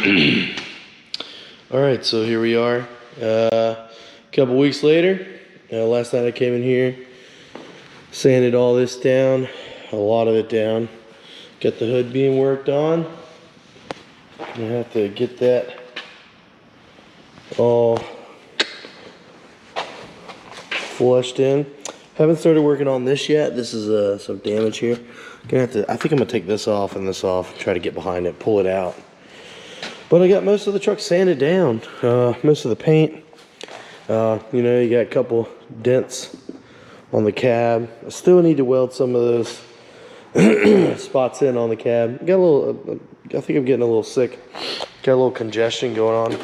All right, so here we are. A couple weeks later. Last night I came in here, sanded all this down, a lot of it down. Got the hood being worked on. Gonna have to get that all flushed in. Haven't started working on this yet. This is some damage here. Gonna have to. I think I'm gonna take this off and this off. Try to get behind it, pull it out. But I got most of the truck sanded down. Most of the paint. You know, you got a couple dents on the cab. I still need to weld some of those spots in on the cab. Got a little. I think I'm getting a little sick. Got a little congestion going on.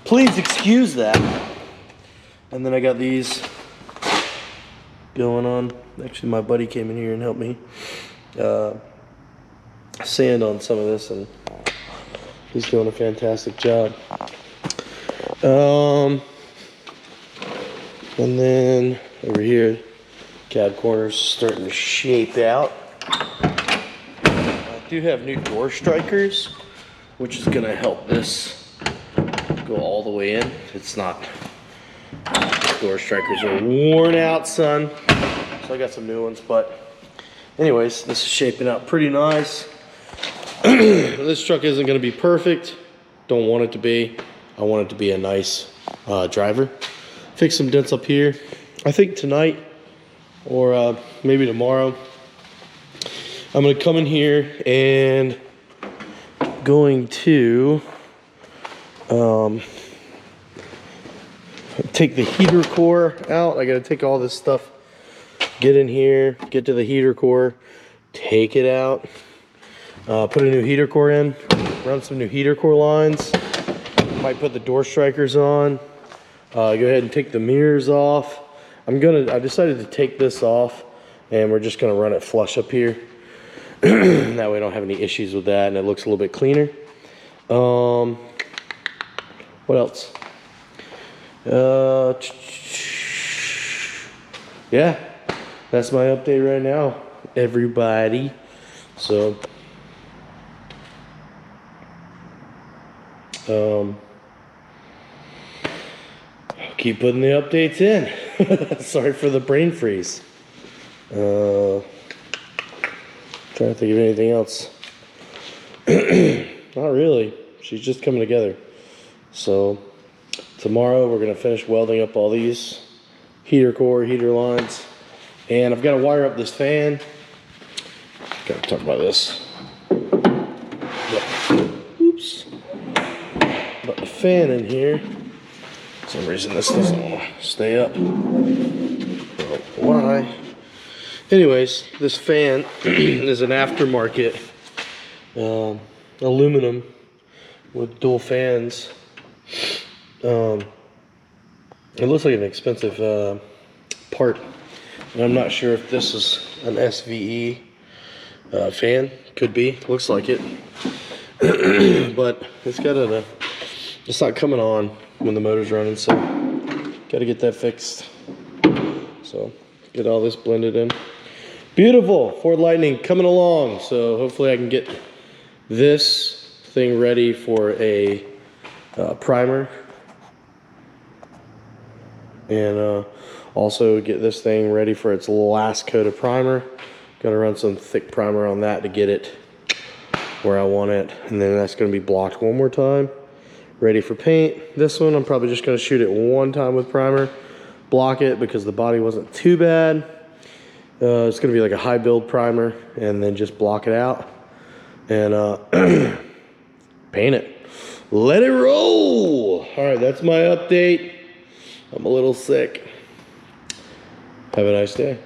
Please excuse that. And then I got these going on. Actually, my buddy came in here and helped me sand on some of this, and he's doing a fantastic job. And then over here, cab corners starting to shape out. I do have new door strikers, which is going to help this go all the way in. It's not. Door strikers are worn out, son. So I got some new ones, but anyways, this is shaping out pretty nice. This truck isn't going to be perfect. Don't want it to be. I want it to be a nice driver. Fix some dents up here. I think tonight or maybe tomorrow, I'm going to come in here and going to take the heater core out. I got to take all this stuff, get in here, get to the heater core, take it out, put a new heater core in, run some new heater core lines. Might put the door strikers on. Go ahead and take the mirrors off. I decided to take this off, and we're just gonna run it flush up here. That way I don't have any issues with that, and it looks a little bit cleaner. What else? Yeah, that's my update right now, everybody. So, keep putting the updates in. Sorry for the brain freeze. Trying to think of anything else. Not really. She's just coming together. So tomorrow we're gonna finish welding up all these heater core, heater lines, and I've got to wire up this fan. Gotta talk about this. Oops. But the fan in here. For some reason this doesn't want to stay up. Why? Anyways, this fan is an aftermarket aluminum with dual fans. It looks like an expensive part, and I'm not sure if this is an SVE fan. Could be. Looks like it. But it's got it's not coming on when the motor's running, so got to get that fixed. So get all this blended in. Beautiful Ford Lightning coming along. So hopefully I can get this thing ready for a primer, and also get this thing ready for its last coat of primer. Gonna run some thick primer on that to get it where I want it, and then that's gonna be blocked one more time, ready for paint. This one I'm probably just gonna shoot it one time with primer, block it because the body wasn't too bad. It's gonna be like a high build primer, and then just block it out and paint it. Let it roll. All right, that's my update. I'm a little sick. Have a nice day.